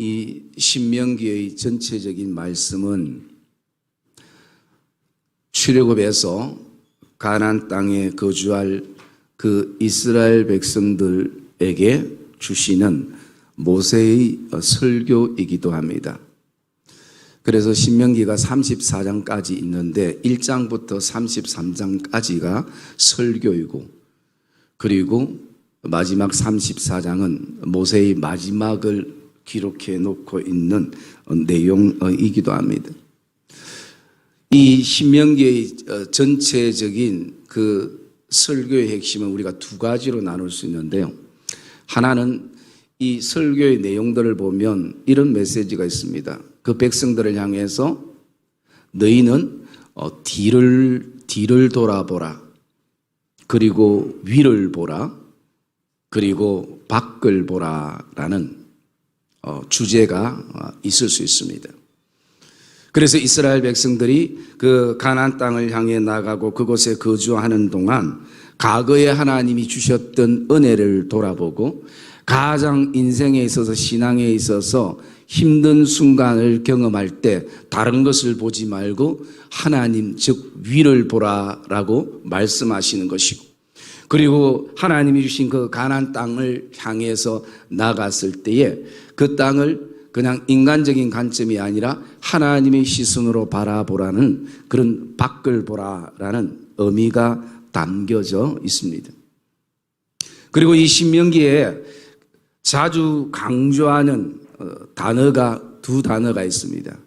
이 신명기의 전체적인 말씀은 출애굽에서 가나안 땅에 거주할 그 이스라엘 백성들에게 주시는 모세의 설교이기도 합니다. 그래서 신명기가 34장까지 있는데 1장부터 33장까지가 설교이고, 그리고 마지막 34장은 모세의 마지막을 기록해 놓고 있는 내용이기도 합니다. 이 신명기의 전체적인 그 설교의 핵심은 우리가 두 가지로 나눌 수 있는데요. 하나는 이 설교의 내용들을 보면 이런 메시지가 있습니다. 그 백성들을 향해서 너희는 뒤를 돌아보라. 그리고 위를 보라. 그리고 밖을 보라라는 주제가 있을 수 있습니다. 그래서 이스라엘 백성들이 그 가나안 땅을 향해 나가고 그곳에 거주하는 동안 과거에 하나님이 주셨던 은혜를 돌아보고 가장 인생에 있어서 신앙에 있어서 힘든 순간을 경험할 때 다른 것을 보지 말고 하나님 즉 위를 보라라고 말씀하시는 것이고, 그리고 하나님이 주신 그 가나안 땅을 향해서 나갔을 때에 그 땅을 그냥 인간적인 관점이 아니라 하나님의 시선으로 바라보라는 그런 밖을 보라라는 의미가 담겨져 있습니다. 그리고 이 신명기에 자주 강조하는 단어가 두 단어가 있습니다.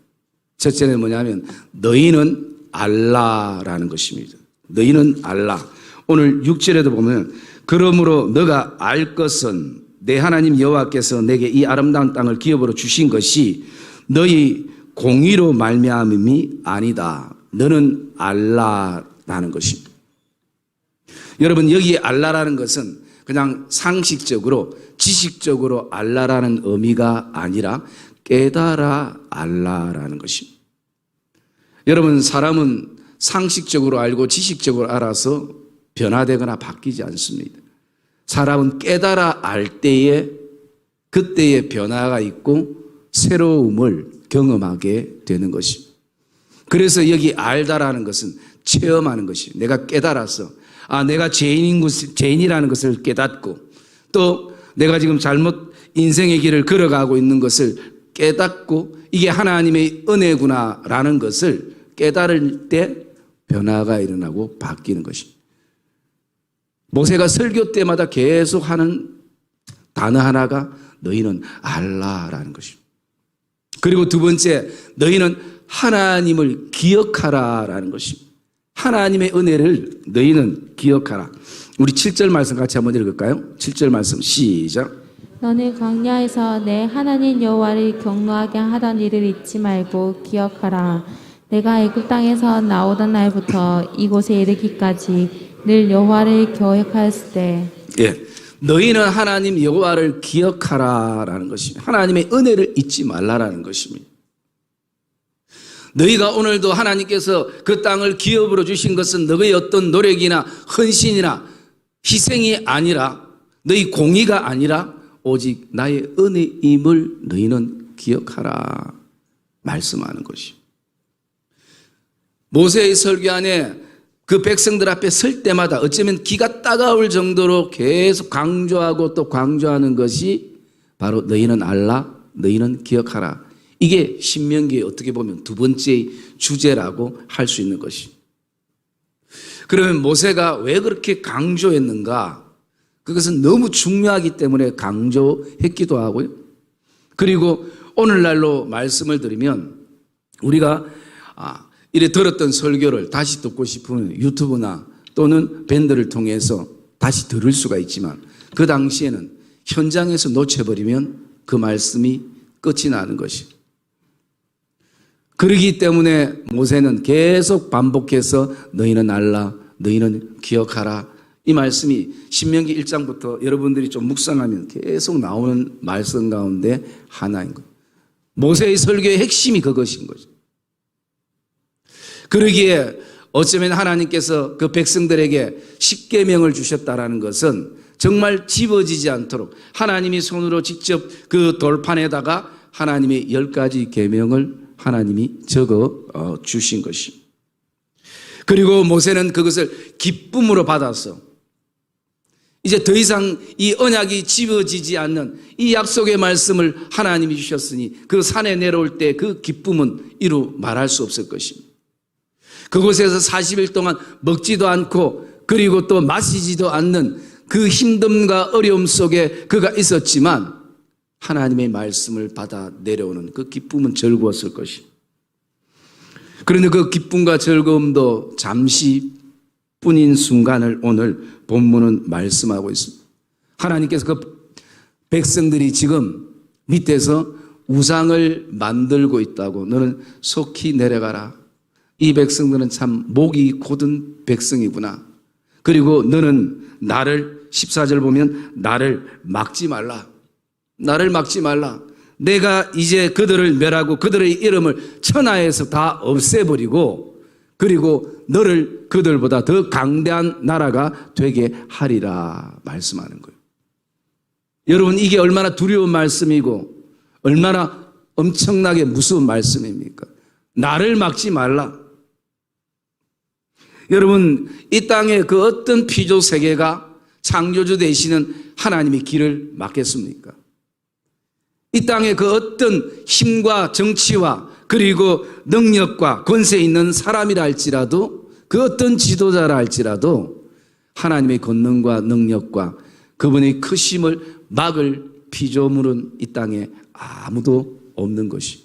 첫째는 뭐냐면 너희는 알라라는 것입니다. 너희는 알라. 오늘 6절에도 보면 그러므로 너가 알 것은 내 하나님 여호와께서 내게 이 아름다운 땅을 기업으로 주신 것이 너희 공의로 말미암음이 아니다. 너는 알라라는 것입니다. 여러분, 여기 알라라는 것은 그냥 상식적으로 지식적으로 알라라는 의미가 아니라 깨달아 알라라는 것입니다. 여러분, 사람은 상식적으로 알고 지식적으로 알아서 변화되거나 바뀌지 않습니다. 사람은 깨달아 알 때에 그때의 변화가 있고 새로움을 경험하게 되는 것입니다. 그래서 여기 알다라는 것은 체험하는 것입니다. 내가 깨달아서 내가 죄인이라는 것을 깨닫고, 또 내가 지금 잘못 인생의 길을 걸어가고 있는 것을 깨닫고 이게 하나님의 은혜구나라는 것을 깨달을 때 변화가 일어나고 바뀌는 것입니다. 모세가 설교 때마다 계속 하는 단어 하나가 너희는 알라라는 것입니다. 그리고 두 번째, 너희는 하나님을 기억하라라는 것입니다. 하나님의 은혜를 너희는 기억하라. 우리 7절 말씀 같이 한번 읽을까요? 7절 말씀 시작. 너는 광야에서 내 하나님 여호와를 경노하게 하던 일을 잊지 말고 기억하라. 내가 애굽 땅에서 나오던 날부터 이곳에 이르기까지 늘 여호와를 기억하였을 때, 너희는 하나님 여호와를 기억하라라는 것입니다. 하나님의 은혜를 잊지 말라라는 것입니다. 너희가 오늘도 하나님께서 그 땅을 기업으로 주신 것은 너희의 어떤 노력이나 헌신이나 희생이 아니라, 너희 공의가 아니라 오직 나의 은혜임을 너희는 기억하라 말씀하는 것입니다. 모세의 설교 안에 그 백성들 앞에 설 때마다 어쩌면 기가 따가울 정도로 계속 강조하고 또 강조하는 것이 바로 너희는 알라, 너희는 기억하라. 이게 신명기의 어떻게 보면 두 번째 주제라고 할 수 있는 것입니다. 그러면 모세가 왜 그렇게 강조했는가? 그것은 너무 중요하기 때문에 강조했기도 하고요. 그리고 오늘날로 말씀을 드리면 우리가 이래 들었던 설교를 다시 듣고 싶으면 유튜브나 또는 밴드를 통해서 다시 들을 수가 있지만, 그 당시에는 현장에서 놓쳐버리면 그 말씀이 끝이 나는 것입니다. 그러기 때문에 모세는 계속 반복해서 너희는 알라, 너희는 기억하라, 이 말씀이 신명기 1장부터 여러분들이 좀 묵상하면 계속 나오는 말씀 가운데 하나인 거예요. 모세의 설교의 핵심이 그것인 거죠. 그러기에 어쩌면 하나님께서 그 백성들에게 십계명을 주셨다라는 것은 정말 집어지지 않도록 하나님이 손으로 직접 그 돌판에다가 하나님의 10가지 계명을 하나님이 적어 주신 것이. 그리고 모세는 그것을 기쁨으로 받아서 이제 더 이상 이 언약이 지워지지 않는 이 약속의 말씀을 하나님이 주셨으니 그 산에 내려올 때 그 기쁨은 이루 말할 수 없을 것입니다. 그곳에서 40일 동안 먹지도 않고 그리고 또 마시지도 않는 그 힘듦과 어려움 속에 그가 있었지만 하나님의 말씀을 받아 내려오는 그 기쁨은 즐거웠을 것입니다. 그런데 그 기쁨과 즐거움도 잠시뿐인 순간을 오늘 본문은 말씀하고 있습니다. 하나님께서 그 백성들이 지금 밑에서 우상을 만들고 있다고 너는 속히 내려가라. 이 백성들은 참 목이 곧은 백성이구나. 그리고 너는 나를 14절 보면 나를 막지 말라. 나를 막지 말라. 내가 이제 그들을 멸하고 그들의 이름을 천하에서 다 없애버리고 그리고 너를 그들보다 더 강대한 나라가 되게 하리라 말씀하는 거예요. 여러분 이게 얼마나 두려운 말씀이고 얼마나 엄청나게 무서운 말씀입니까? 나를 막지 말라. 여러분 이 땅에 그 어떤 피조 세계가 창조주 되시는 하나님의 길을 막겠습니까? 이 땅에 그 어떤 힘과 정치와 그리고 능력과 권세 있는 사람이라 할지라도 그 어떤 지도자라 할지라도 하나님의 권능과 능력과 그분의 크심을 막을 피조물은 이 땅에 아무도 없는 것이.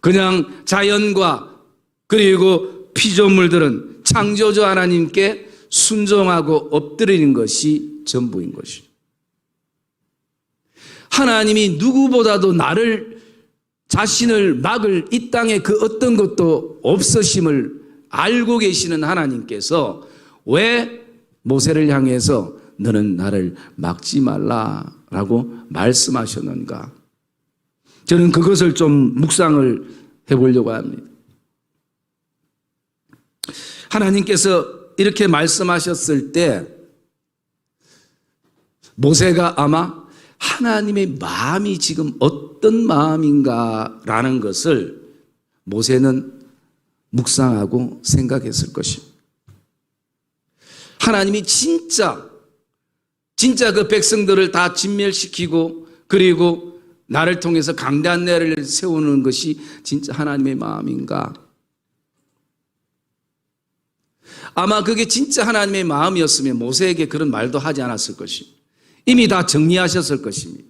그냥 자연과 그리고 피조물들은 창조주 하나님께 순종하고 엎드리는 것이 전부인 것이. 하나님이 누구보다도 나를 자신을 막을 이 땅에 그 어떤 것도 없으심을 알고 계시는 하나님께서 왜 모세를 향해서 너는 나를 막지 말라라고 말씀하셨는가? 저는 그것을 좀 묵상을 해보려고 합니다. 하나님께서 이렇게 말씀하셨을 때 모세가 아마 하나님의 마음이 지금 어떤 마음인가라는 것을 모세는 묵상하고 생각했을 것입니다. 하나님이 진짜 그 백성들을 다 진멸시키고 그리고 나를 통해서 강대한 나라를 세우는 것이 진짜 하나님의 마음인가? 아마 그게 진짜 하나님의 마음이었으면 모세에게 그런 말도 하지 않았을 것입니다. 이미 다 정리하셨을 것입니다.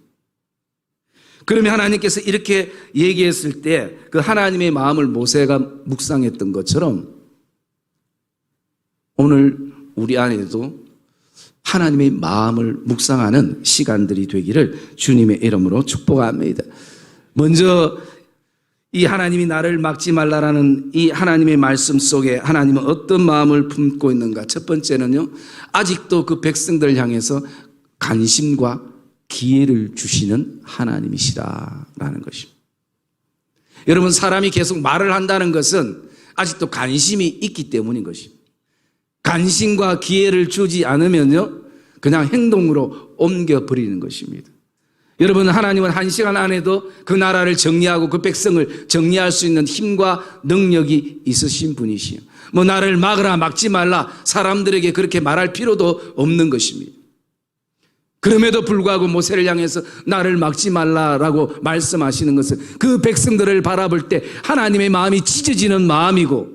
그러면 하나님께서 이렇게 얘기했을 때 그 하나님의 마음을 모세가 묵상했던 것처럼 오늘 우리 안에도 하나님의 마음을 묵상하는 시간들이 되기를 주님의 이름으로 축복합니다. 먼저 이 하나님이 나를 막지 말라라는 이 하나님의 말씀 속에 하나님은 어떤 마음을 품고 있는가? 첫 번째는요, 아직도 그 백성들을 향해서 관심과 기회를 주시는 하나님이시라라는 것입니다. 여러분 사람이 계속 말을 한다는 것은 아직도 관심이 있기 때문인 것입니다. 관심과 기회를 주지 않으면요 그냥 행동으로 옮겨버리는 것입니다. 여러분 하나님은 1시간 안에도 그 나라를 정리하고 그 백성을 정리할 수 있는 힘과 능력이 있으신 분이시요. 뭐 나를 막으라 막지 말라 사람들에게 그렇게 말할 필요도 없는 것입니다. 그럼에도 불구하고 모세를 향해서 나를 막지 말라라고 말씀하시는 것은 그 백성들을 바라볼 때 하나님의 마음이 찢어지는 마음이고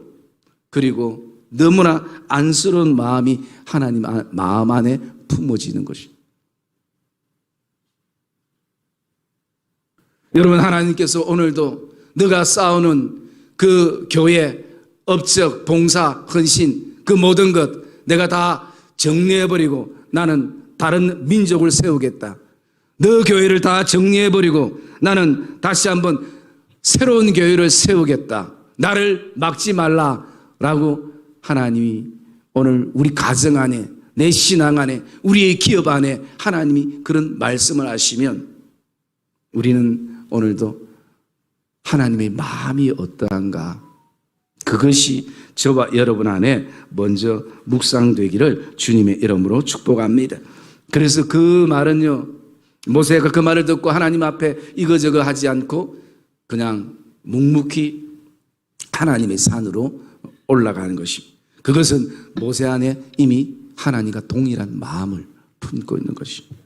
그리고 너무나 안쓰러운 마음이 하나님 마음 안에 품어지는 것입니다. 여러분 하나님께서 오늘도 너가 쌓아오는 그 교회, 업적, 봉사, 헌신 그 모든 것 내가 다 정리해버리고 나는 다른 민족을 세우겠다. 너 교회를 다 정리해버리고 나는 다시 한번 새로운 교회를 세우겠다. 나를 막지 말라라고 하나님이 오늘 우리 가정 안에 내 신앙 안에 우리의 기업 안에 하나님이 그런 말씀을 하시면 우리는 오늘도 하나님의 마음이 어떠한가 그것이 저와 여러분 안에 먼저 묵상되기를 주님의 이름으로 축복합니다. 그래서 그 말은요 모세가 그 말을 듣고 하나님 앞에 이거저거 하지 않고 그냥 묵묵히 하나님의 산으로 올라가는 것입니다. 그것은 모세 안에 이미 하나님과 동일한 마음을 품고 있는 것입니다.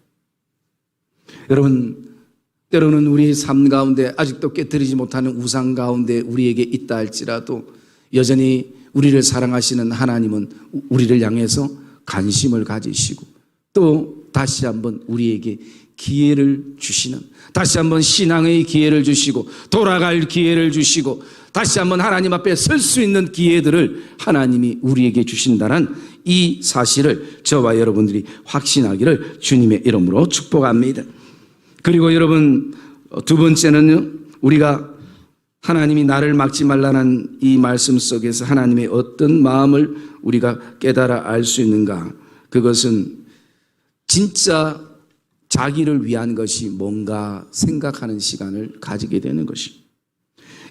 여러분, 때로는 우리의 삶 가운데 아직도 깨뜨리지 못하는 우상 가운데 우리에게 있다 할지라도 여전히 우리를 사랑하시는 하나님은 우리를 향해서 관심을 가지시고 또 다시 한번 우리에게 기회를 주시는, 다시 한번 신앙의 기회를 주시고 돌아갈 기회를 주시고 다시 한번 하나님 앞에 설 수 있는 기회들을 하나님이 우리에게 주신다는 이 사실을 저와 여러분들이 확신하기를 주님의 이름으로 축복합니다. 그리고 여러분, 두 번째는요, 우리가 하나님이 나를 막지 말라는 이 말씀 속에서 하나님의 어떤 마음을 우리가 깨달아 알 수 있는가? 그것은 진짜 자기를 위한 것이 뭔가 생각하는 시간을 가지게 되는 것입니다.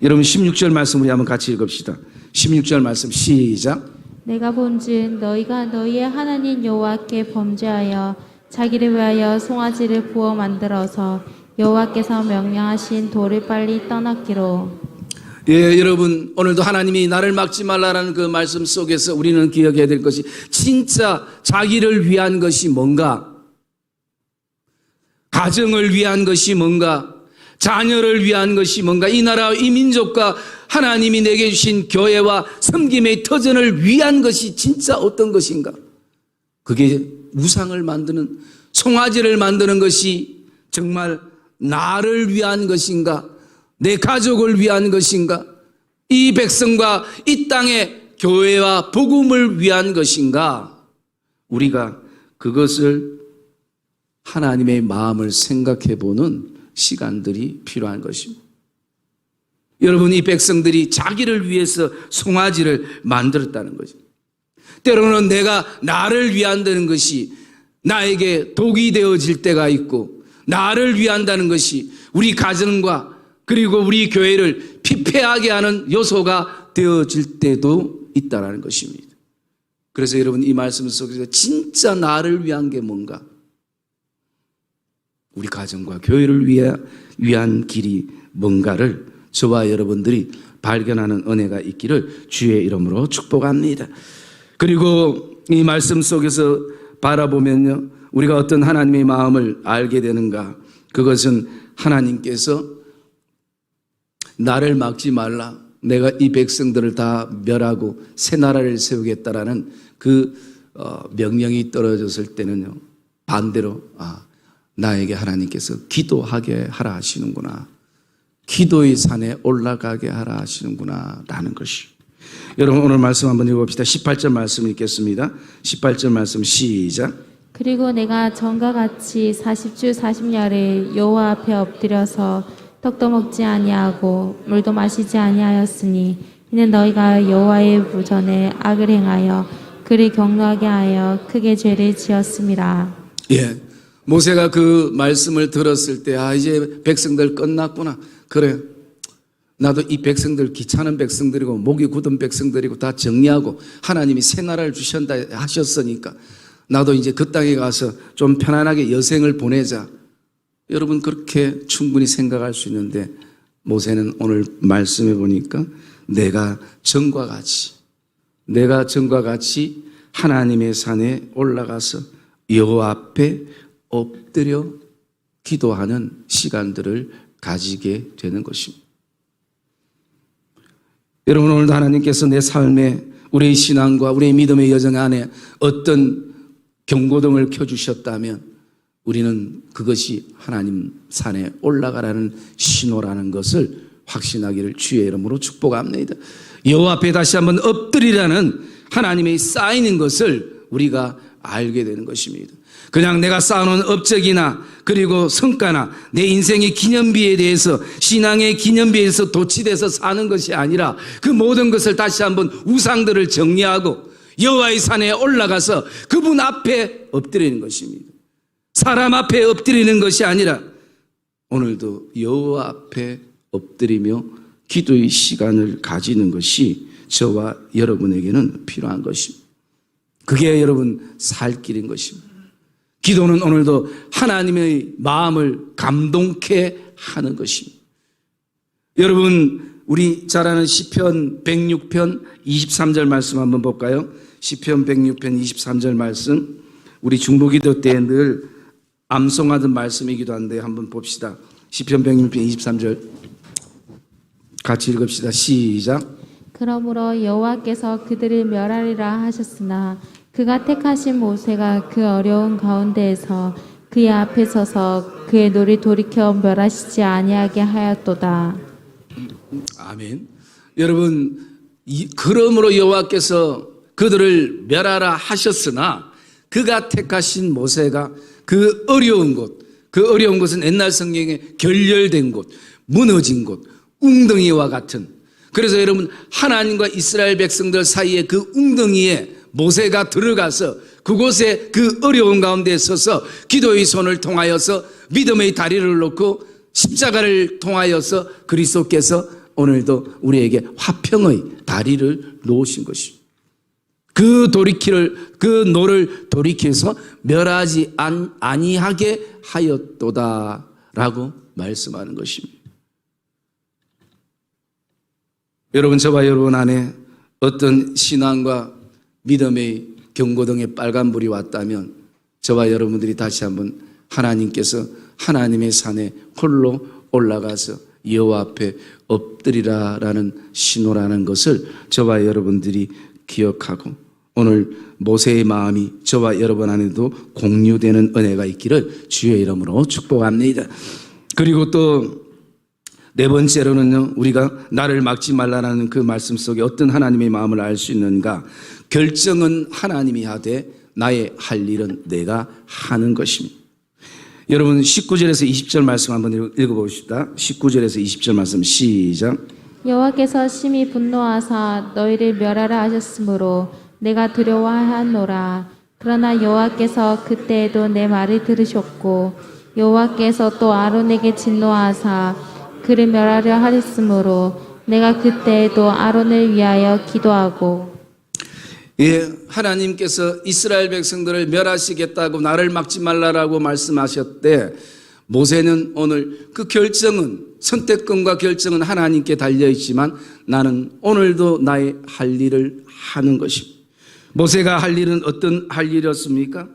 여러분 16절 말씀 우리 한번 같이 읽읍시다. 16절 말씀 시작. 내가 본즉 너희가 너희의 하나님 여호와께 범죄하여 자기를 위하여 송아지를 부어 만들어서 여호와께서 명령하신 돌을 빨리 떠났기로. 예, 여러분 오늘도 하나님이 나를 막지 말라라는 그 말씀 속에서 우리는 기억해야 될 것이 진짜 자기를 위한 것이 뭔가, 가정을 위한 것이 뭔가, 자녀를 위한 것이 뭔가, 이 나라와 이 민족과 하나님이 내게 주신 교회와 섬김의 터전을 위한 것이 진짜 어떤 것인가? 그게 우상을 만드는, 송아지를 만드는 것이 정말 나를 위한 것인가? 내 가족을 위한 것인가? 이 백성과 이 땅의 교회와 복음을 위한 것인가? 우리가 그것을 하나님의 마음을 생각해 보는 시간들이 필요한 것입니다. 여러분, 이 백성들이 자기를 위해서 송아지를 만들었다는 거죠. 때로는 내가 나를 위한다는 것이 나에게 독이 되어질 때가 있고, 나를 위한다는 것이 우리 가정과 그리고 우리 교회를 피폐하게 하는 요소가 되어질 때도 있다는 것입니다. 그래서 여러분, 이 말씀 속에서 진짜 나를 위한 게 뭔가, 우리 가정과 교회를 위한 길이 뭔가를 저와 여러분들이 발견하는 은혜가 있기를 주의 이름으로 축복합니다. 그리고 이 말씀 속에서 바라보면요, 우리가 어떤 하나님의 마음을 알게 되는가? 그것은 하나님께서 나를 막지 말라, 내가 이 백성들을 다 멸하고 새 나라를 세우겠다라는 그 명령이 떨어졌을 때는요, 반대로 나에게 하나님께서 기도하게 하라 하시는구나, 기도의 산에 올라가게 하라 하시는구나 라는 것이. 여러분 오늘 말씀 한번 읽어봅시다. 18절 말씀 읽겠습니다. 18절 말씀 시작. 그리고 내가 전과 같이 40주 40야를 여호와 앞에 엎드려서 떡도 먹지 아니하고 물도 마시지 아니하였으니 이는 너희가 여호와의 무전에 악을 행하여 그를 경노하게 하여 크게 죄를 지었음이라. 예, 모세가 그 말씀을 들었을 때 이제 백성들 끝났구나. 그래, 나도 이 백성들 귀찮은 백성들이고 목이 굳은 백성들이고 다 정리하고 하나님이 새 나라를 주신다 하셨으니까 나도 이제 그 땅에 가서 좀 편안하게 여생을 보내자. 여러분 그렇게 충분히 생각할 수 있는데 모세는 오늘 말씀해 보니까 내가 전과 같이 하나님의 산에 올라가서 여호와 앞에 엎드려 기도하는 시간들을 가지게 되는 것입니다. 여러분 오늘도 하나님께서 내 삶에 우리의 신앙과 우리의 믿음의 여정 안에 어떤 경고등을 켜주셨다면 우리는 그것이 하나님 산에 올라가라는 신호라는 것을 확신하기를 주의 이름으로 축복합니다. 여호와 앞에 다시 한번 엎드리라는 하나님의 쌓이는 것을 우리가 알게 되는 것입니다. 그냥 내가 쌓아놓은 업적이나 그리고 성과나 내 인생의 기념비에 대해서, 신앙의 기념비에 대해서 도취돼서 사는 것이 아니라 그 모든 것을 다시 한번 우상들을 정리하고 여호와의 산에 올라가서 그분 앞에 엎드리는 것입니다. 사람 앞에 엎드리는 것이 아니라 오늘도 여호와 앞에 엎드리며 기도의 시간을 가지는 것이 저와 여러분에게는 필요한 것입니다. 그게 여러분 살 길인 것입니다. 기도는 오늘도 하나님의 마음을 감동케 하는 것입니다. 여러분, 우리 잘 아는 시편 106편 23절 말씀 한번 볼까요? 시편 106편 23절 말씀, 우리 중보기도 때 늘 암송하던 말씀이기도 한데 한번 봅시다. 시편 106편 23절 같이 읽읍시다. 시작. 그러므로 여호와께서 그들을 멸하리라 하셨으나 그가 택하신 모세가 그 어려운 가운데에서 그의 앞에 서서 그의 노를 돌이켜 멸하시지 아니하게 하였도다. 아멘. 여러분, 그러므로 여호와께서 그들을 멸하라 하셨으나 그가 택하신 모세가 그 어려운 곳, 그 어려운 곳은 옛날 성경에 결렬된 곳, 무너진 곳, 웅덩이와 같은, 그래서 여러분, 하나님과 이스라엘 백성들 사이에 그 웅덩이에 모세가 들어가서 그곳에 그 어려운 가운데 서서 기도의 손을 통하여서 믿음의 다리를 놓고 십자가를 통하여서 그리스도께서 오늘도 우리에게 화평의 다리를 놓으신 것입니다. 그 노를 돌이켜서 멸하지 아니하게 하였도다라고 말씀하는 것입니다. 여러분, 저와 여러분 안에 어떤 신앙과 믿음의 경고등의 빨간불이 왔다면 저와 여러분들이 다시 한번 하나님께서 하나님의 산에 홀로 올라가서 여호와 앞에 엎드리라라는 신호라는 것을 저와 여러분들이 기억하고 오늘 모세의 마음이 저와 여러분 안에도 공유되는 은혜가 있기를 주의 이름으로 축복합니다. 그리고 또 네 번째로는요, 우리가 나를 막지 말라라는 그 말씀 속에 어떤 하나님의 마음을 알 수 있는가? 결정은 하나님이 하되 나의 할 일은 내가 하는 것입니다. 여러분, 19절에서 20절 말씀 한번 읽어봅시다. 19절에서 20절 말씀 시작. 여호와께서 심히 분노하사 너희를 멸하라 하셨으므로 내가 두려워하노라. 그러나 여호와께서 그때에도 내 말을 들으셨고 여호와께서 또 아론에게 진노하사 그를 멸하려 하셨으므로 내가 그때에도 아론을 위하여 기도하고. 예, 하나님께서 이스라엘 백성들을 멸하시겠다고 나를 막지 말라라고 말씀하셨대. 모세는 오늘 그 결정은, 선택권과 결정은 하나님께 달려있지만 나는 오늘도 나의 할 일을 하는 것입니다. 모세가 할 일은 어떤 할 일이었습니까?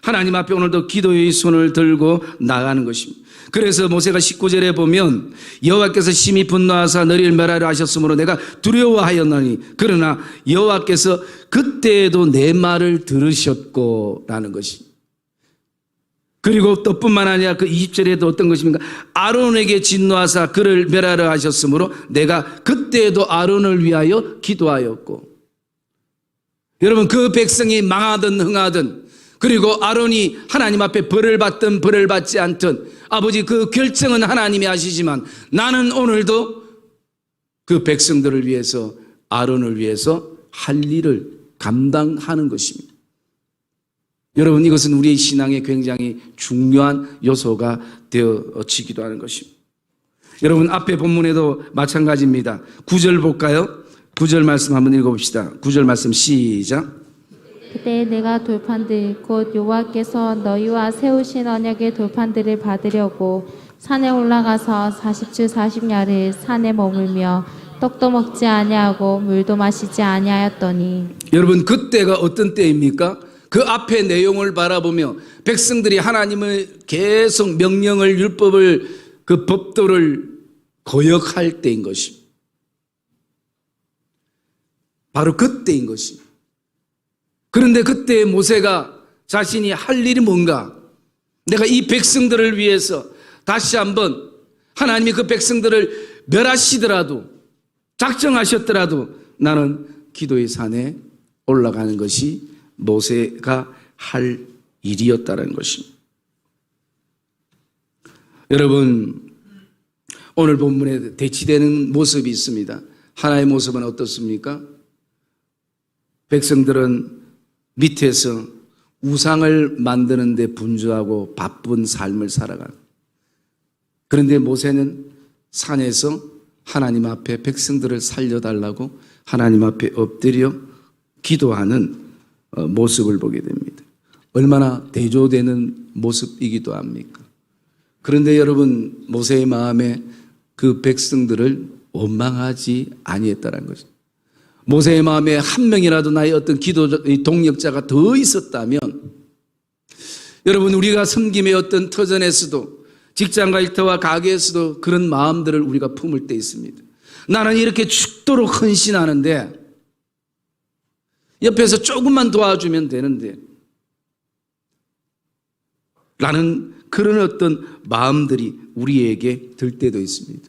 하나님 앞에 오늘도 기도의 손을 들고 나가는 것입니다. 그래서 모세가 19절에 보면 여호와께서 심히 분노하사 너희를 멸하려 하셨으므로 내가 두려워하였나니 그러나 여호와께서 그때에도 내 말을 들으셨고 라는 것입니다. 그리고 또 뿐만 아니라 그 20절에도 어떤 것입니까? 아론에게 진노하사 그를 멸하려 하셨으므로 내가 그때에도 아론을 위하여 기도하였고. 여러분, 그 백성이 망하든 흥하든 그리고 아론이 하나님 앞에 벌을 받든 벌을 받지 않든 아버지 그 결정은 하나님이 하시지만 나는 오늘도 그 백성들을 위해서 아론을 위해서 할 일을 감당하는 것입니다. 여러분, 이것은 우리의 신앙에 굉장히 중요한 요소가 되어지기도 하는 것입니다. 여러분, 앞에 본문에도 마찬가지입니다. 9절 볼까요? 9절 말씀 한번 읽어봅시다. 9절 말씀 시작. 그때 내가 돌판들 곧 여호와께서 너희와 세우신 언약의 돌판들을 받으려고 산에 올라가서 40주 40야를 산에 머물며 떡도 먹지 아니하고 물도 마시지 아니하였더니. 여러분, 그때가 어떤 때입니까? 그 앞에 내용을 바라보며 백성들이 하나님을 계속 명령을, 율법을, 그 법도를 거역할 때인 것입니다. 바로 그때인 것입니다. 그런데 그때 모세가 자신이 할 일이 뭔가? 내가 이 백성들을 위해서 다시 한번 하나님이 그 백성들을 멸하시더라도, 작정하셨더라도 나는 기도의 산에 올라가는 것이 모세가 할 일이었다는 것입니다. 여러분, 오늘 본문에 대치되는 모습이 있습니다. 하나의 모습은 어떻습니까? 백성들은 밑에서 우상을 만드는 데 분주하고 바쁜 삶을 살아가는. 그런데 모세는 산에서 하나님 앞에 백성들을 살려달라고 하나님 앞에 엎드려 기도하는 모습을 보게 됩니다. 얼마나 대조되는 모습이기도 합니까? 그런데 여러분, 모세의 마음에 그 백성들을 원망하지 아니했다는 것입니다. 모세의 마음에 한 명이라도 나의 어떤 기도의 동력자가 더 있었다면, 여러분, 우리가 섬김의 어떤 터전에서도, 직장과 일터와 가게에서도 그런 마음들을 우리가 품을 때 있습니다. 나는 이렇게 죽도록 헌신하는데 옆에서 조금만 도와주면 되는데 라는 그런 어떤 마음들이 우리에게 들 때도 있습니다.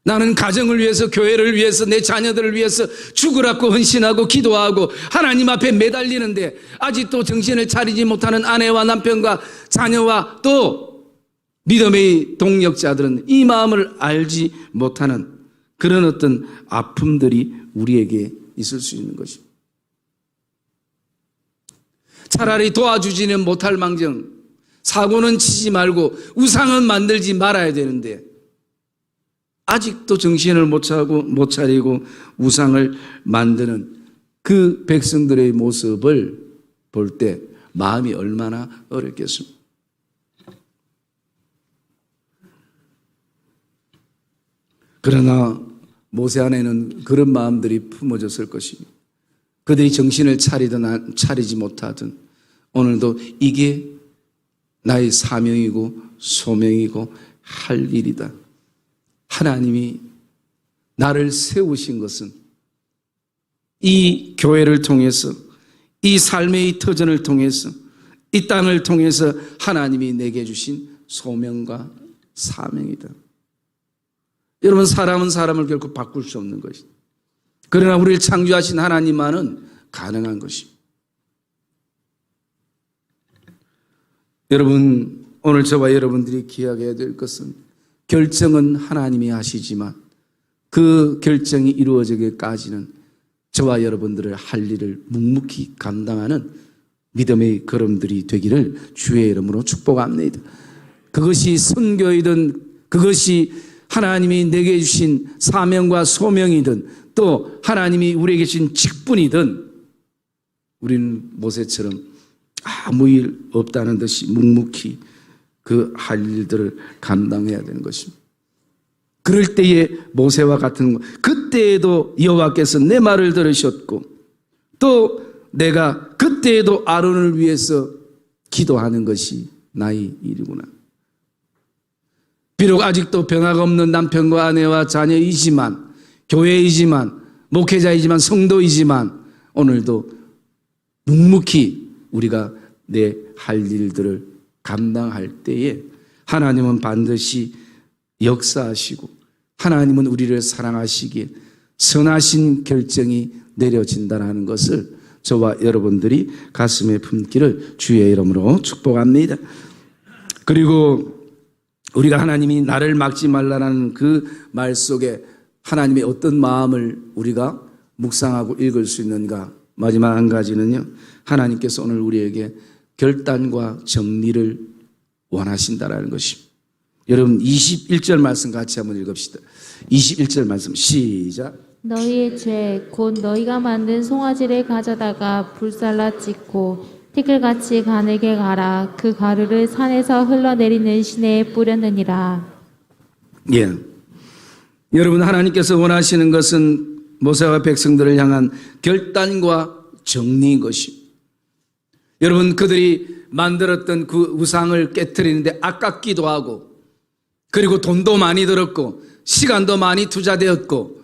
나는 가정을 위해서, 교회를 위해서, 내 자녀들을 위해서 죽으라고 헌신하고 기도하고 하나님 앞에 매달리는데 아직도 정신을 차리지 못하는 아내와 남편과 자녀와 또 믿음의 동력자들은 이 마음을 알지 못하는 그런 어떤 아픔들이 우리에게 있을 수 있는 것입니다. 차라리 도와주지는 못할 망정 사고는 치지 말고 우상은 만들지 말아야 되는데 아직도 정신을 못 차리고 우상을 만드는 그 백성들의 모습을 볼 때 마음이 얼마나 어렵겠습니까? 그러나 모세 안에는 그런 마음들이 품어졌을 것입니다. 그들이 정신을 차리든 차리지 못하든 오늘도 이게 나의 사명이고 소명이고 할 일이다. 하나님이 나를 세우신 것은 이 교회를 통해서, 이 삶의 터전을 통해서, 이 땅을 통해서 하나님이 내게 주신 소명과 사명이다. 여러분, 사람은 사람을 결코 바꿀 수 없는 것이다. 그러나 우리를 창조하신 하나님만은 가능한 것입니다. 여러분, 오늘 저와 여러분들이 기억해야 될 것은 결정은 하나님이 하시지만 그 결정이 이루어지기까지는 저와 여러분들을 할 일을 묵묵히 감당하는 믿음의 걸음들이 되기를 주의 이름으로 축복합니다. 그것이 선교이든 그것이 하나님이 내게 주신 사명과 소명이든 또 하나님이 우리에게 주신 직분이든 우리는 모세처럼 아무 일 없다는 듯이 묵묵히 그 할 일들을 감당해야 되는 것입니다. 그럴 때에 모세와 같은 것, 그때에도 여호와께서 내 말을 들으셨고 또 내가 그때에도 아론을 위해서 기도하는 것이 나의 일이구나. 비록 아직도 변화가 없는 남편과 아내와 자녀이지만, 교회이지만, 목회자이지만, 성도이지만 오늘도 묵묵히 우리가 내 할 일들을 감당할 때에 하나님은 반드시 역사하시고 하나님은 우리를 사랑하시기에 선하신 결정이 내려진다는 것을 저와 여러분들이 가슴에 품기를 주의 이름으로 축복합니다. 그리고 우리가 하나님이 나를 막지 말라는 그 말 속에 하나님의 어떤 마음을 우리가 묵상하고 읽을 수 있는가? 마지막 한 가지는요, 하나님께서 오늘 우리에게 결단과 정리를 원하신다라는 것입니다. 여러분 21절 말씀 같이 한번 읽읍시다. 21절 말씀 시작. 너희의 죄 곧 너희가 만든 송아지를 가져다가 불살라 찢고 티끌같이 가늘게 갈아 그 가루를 산에서 흘러내리는 시내에 뿌렸느니라. 예. 여러분, 하나님께서 원하시는 것은 모세와 백성들을 향한 결단과 정리인 것입니다. 여러분, 그들이 만들었던 그 우상을 깨트리는데 아깝기도 하고 그리고 돈도 많이 들었고 시간도 많이 투자되었고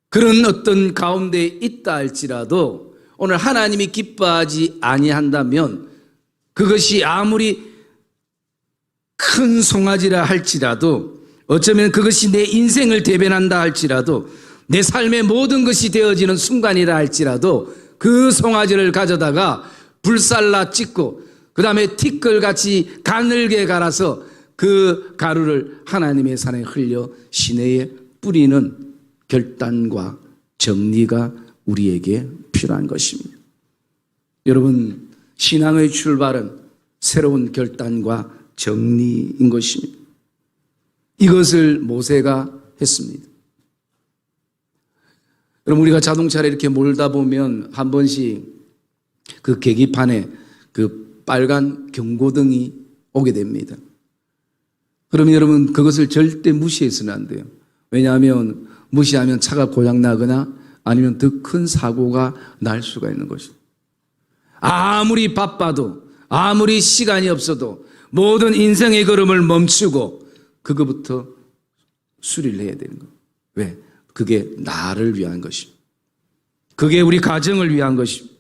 그런 어떤 가운데 있다 할지라도 오늘 하나님이 기뻐하지 아니한다면 그것이 아무리 큰 송아지라 할지라도 어쩌면 그것이 내 인생을 대변한다 할지라도 내 삶의 모든 것이 되어지는 순간이라 할지라도 그 송아지를 가져다가 불살라 찢고 그 다음에 티끌같이 가늘게 갈아서 그 가루를 하나님의 산에 흘려 시내에 뿌리는 결단과 정리가 우리에게 필요한 것입니다. 여러분, 신앙의 출발은 새로운 결단과 정리인 것입니다. 이것을 모세가 했습니다. 여러분, 우리가 자동차를 이렇게 몰다 보면 한 번씩 그 계기판에 그 빨간 경고등이 오게 됩니다. 그러면 여러분 그것을 절대 무시해서는 안 돼요. 왜냐하면 무시하면 차가 고장나거나 아니면 더 큰 사고가 날 수가 있는 것입니다. 아무리 바빠도 아무리 시간이 없어도 모든 인생의 걸음을 멈추고 그거부터 수리를 해야 되는 거예요. 왜? 그게 나를 위한 것입니다. 그게 우리 가정을 위한 것입니다.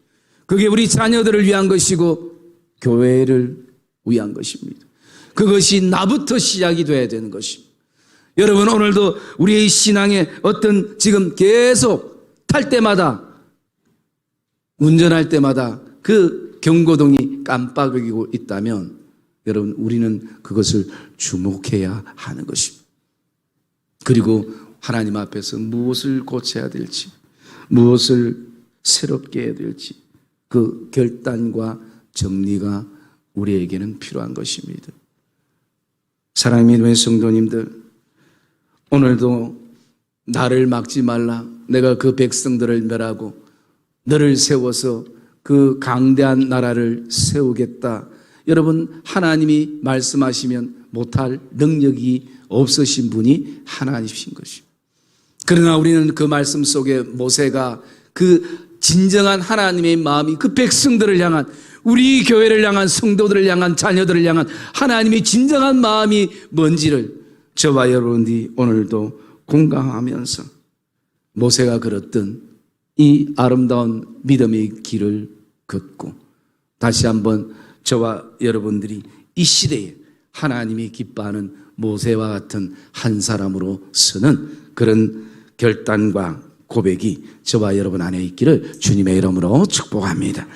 그게 우리 자녀들을 위한 것이고 교회를 위한 것입니다. 그것이 나부터 시작이 돼야 되는 것입니다. 여러분 오늘도 우리의 신앙에 어떤 지금 계속 탈 때마다 운전할 때마다 그 경고등이 깜빡이고 있다면 여러분 우리는 그것을 주목해야 하는 것입니다. 그리고 하나님 앞에서 무엇을 고쳐야 될지 무엇을 새롭게 해야 될지 그 결단과 정리가 우리에게는 필요한 것입니다. 사랑하는 믿음의 성도님들, 오늘도 나를 막지 말라. 내가 그 백성들을 멸하고 너를 세워서 그 강대한 나라를 세우겠다. 여러분 하나님이 말씀하시면 못할 능력이 없으신 분이 하나님이신 것입니다. 그러나 우리는 그 말씀 속에 모세가 그 진정한 하나님의 마음이 그 백성들을 향한 우리 교회를 향한 성도들을 향한 자녀들을 향한 하나님의 진정한 마음이 뭔지를 저와 여러분들이 오늘도 공감하면서 모세가 걸었던 이 아름다운 믿음의 길을 걷고 다시 한번 저와 여러분들이 이 시대에 하나님이 기뻐하는 모세와 같은 한 사람으로 서는 그런 결단과 고백이 저와 여러분 안에 있기를 주님의 이름으로 축복합니다.